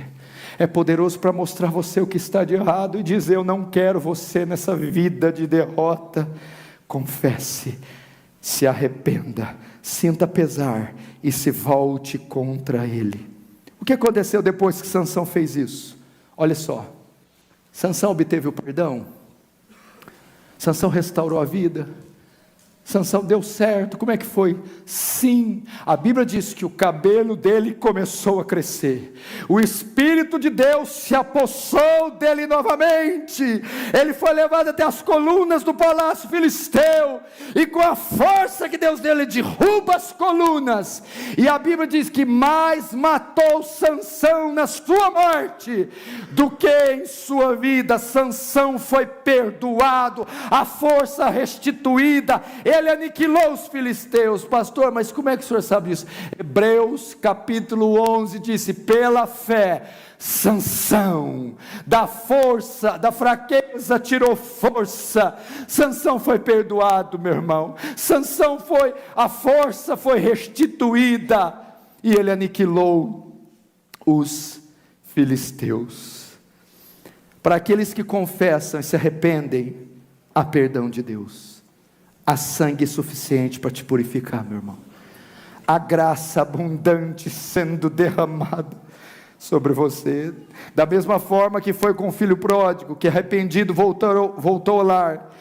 é poderoso para mostrar a você o que está de errado e dizer: eu não quero você nessa vida de derrota. Confesse, se arrependa, sinta pesar e se volte contra ele. O que aconteceu depois que Sansão fez isso? Olha só, Sansão obteve o perdão, Sansão restaurou a vida, Sansão deu certo. Como é que foi? Sim, a Bíblia diz que o cabelo dele começou a crescer, o Espírito de Deus se apossou dele novamente, ele foi levado até as colunas do palácio filisteu, e com a força que Deus dele, derruba as colunas, e a Bíblia diz que mais matou Sansão na sua morte, do que em sua vida. Sansão foi perdoado, a força restituída, ele aniquilou os filisteus. Pastor, mas como é que o senhor sabe isso? Hebreus capítulo 11 disse: pela fé, Sansão, da fraqueza tirou força. Sansão foi perdoado, meu irmão. A força foi restituída, e ele aniquilou os filisteus. Para aqueles que confessam e se arrependem, há perdão de Deus. Há sangue suficiente para te purificar, meu irmão. Há graça abundante sendo derramada sobre você. Da mesma forma que foi com o filho pródigo, que arrependido voltou ao lar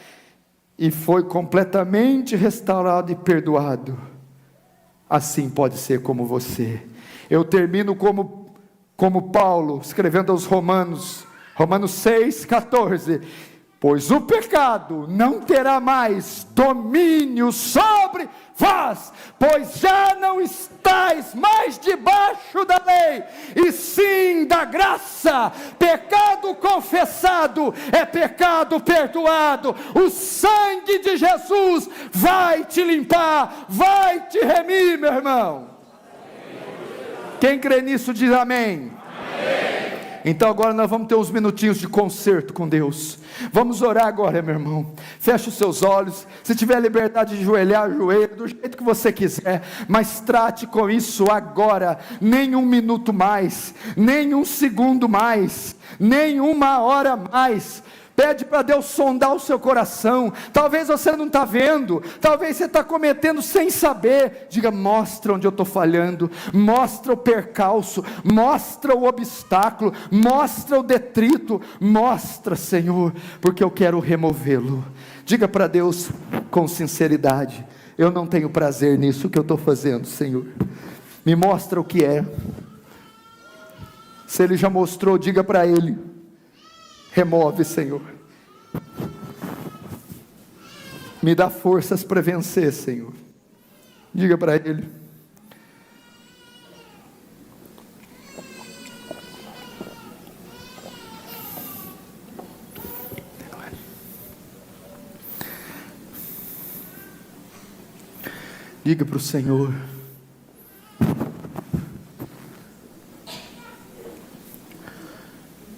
e foi completamente restaurado e perdoado. Assim pode ser como você. Eu termino como Paulo, escrevendo aos Romanos 6,14. Pois o pecado não terá mais domínio sobre vós, pois já não estáis mais debaixo da lei, e sim da graça. Pecado confessado é pecado perdoado. O sangue de Jesus vai te limpar, vai te remir, meu irmão. Quem crê nisso diz amém. Amém. Então agora nós vamos ter uns minutinhos de concerto com Deus. Vamos orar agora, meu irmão. Feche os seus olhos. Se tiver liberdade de ajoelhar, ajoelha, do jeito que você quiser. Mas trate com isso agora. Nem um minuto mais, nem um segundo mais, nem uma hora mais. Pede para Deus sondar o seu coração. Talvez você não está vendo, talvez você está cometendo sem saber. Diga: mostra onde eu estou falhando, mostra o percalço, mostra o obstáculo, mostra o detrito, mostra, Senhor, porque eu quero removê-lo. Diga para Deus com sinceridade: eu não tenho prazer nisso que eu estou fazendo, Senhor, me mostra o que é. Se Ele já mostrou, diga para Ele: remove, Senhor. Me dá forças para vencer, Senhor. Diga para Ele. Diga para o Senhor.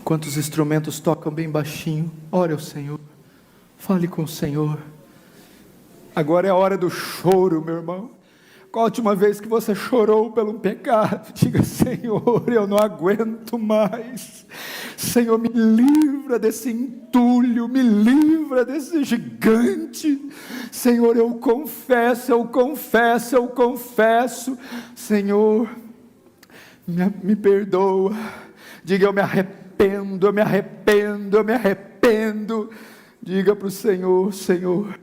Quantos instrumentos tocam bem baixinho? Ore ao Senhor, fale com o Senhor. Agora é a hora do choro, meu irmão. Qual a última vez que você chorou pelo pecado? Diga: Senhor, eu não aguento mais. Senhor, me livra desse entulho, me livra desse gigante. Senhor, eu confesso. Senhor, me perdoa. Diga: eu me arrependo. Diga para o Senhor: Senhor,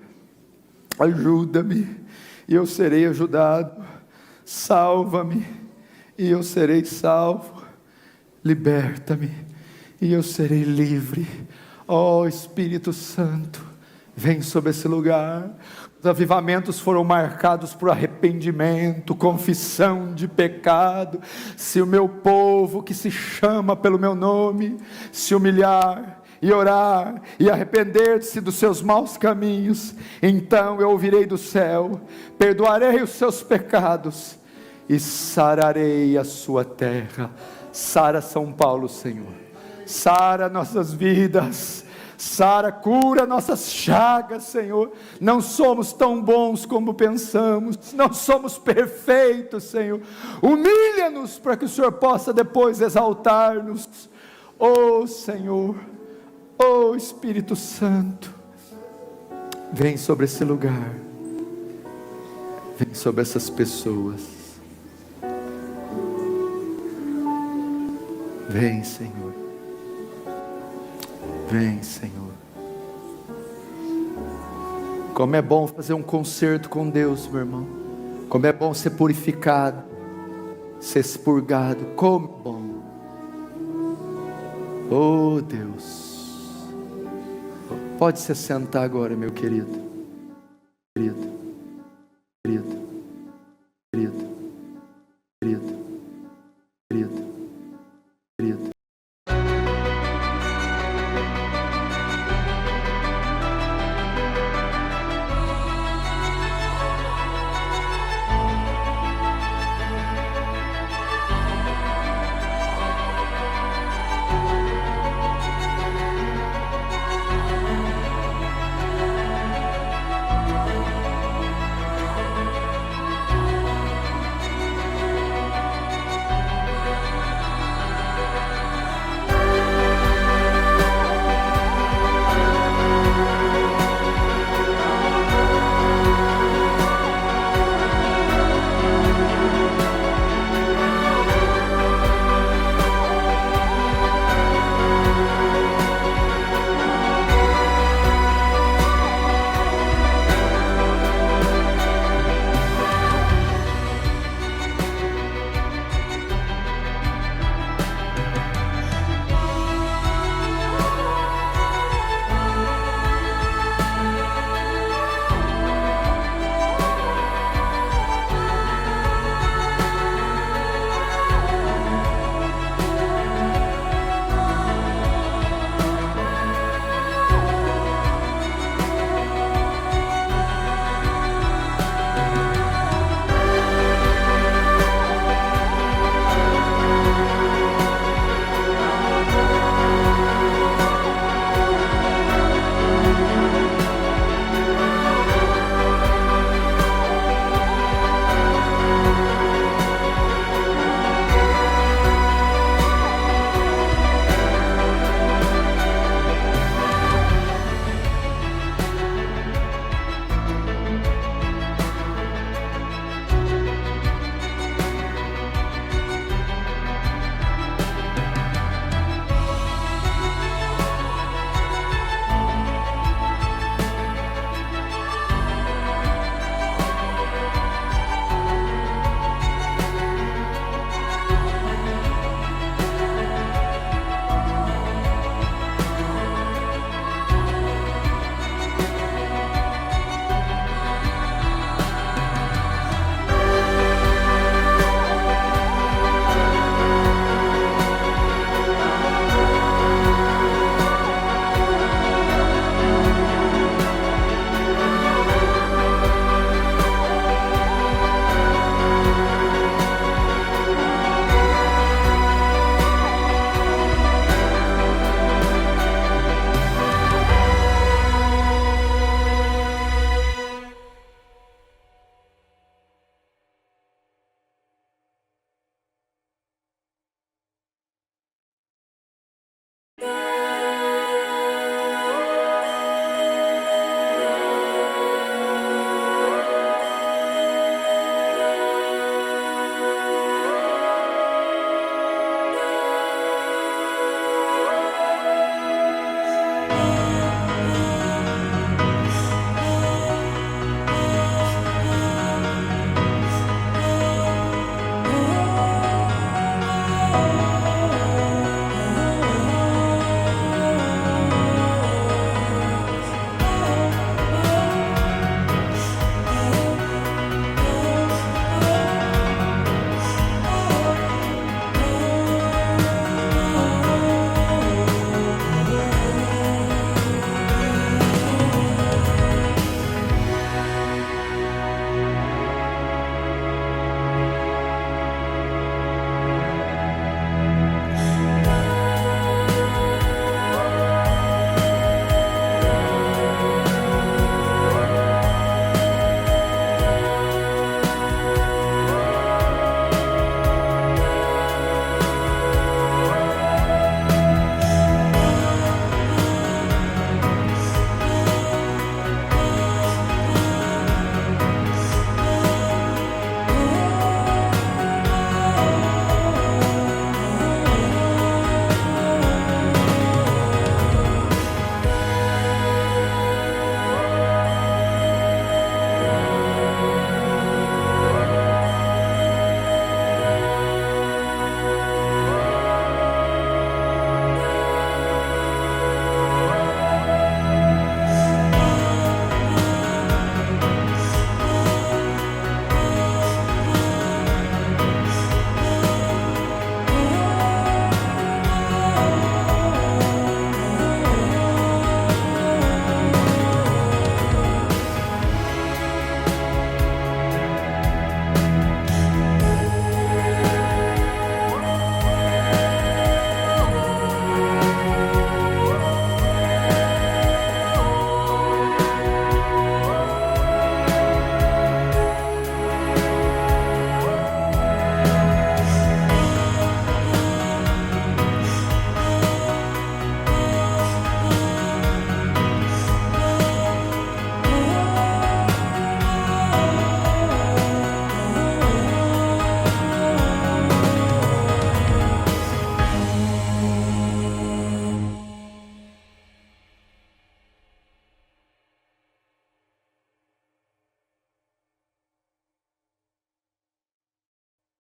ajuda-me e eu serei ajudado. Salva-me e eu serei salvo. Liberta-me e eu serei livre. Ó Espírito Santo, Vem sobre esse lugar. Os avivamentos foram marcados por arrependimento, confissão de pecado. Se o meu povo, que se chama pelo meu nome, se humilhar e orar e arrepender-se dos seus maus caminhos, então eu ouvirei do céu, perdoarei os seus pecados e sararei a sua terra. Sara São Paulo, Senhor. Sara nossas vidas. Sara, cura nossas chagas, Senhor. Não somos tão bons como pensamos, não somos perfeitos, Senhor. Humilha-nos para que o Senhor possa depois exaltar-nos. Oh Senhor, oh Espírito Santo, vem sobre esse lugar, vem sobre essas pessoas. Vem, Senhor. Vem, Senhor. Como é bom fazer um concerto com Deus, meu irmão. Como é bom ser purificado, ser expurgado. Como é bom. Oh Deus. Pode se sentar agora, meu querido. Querido.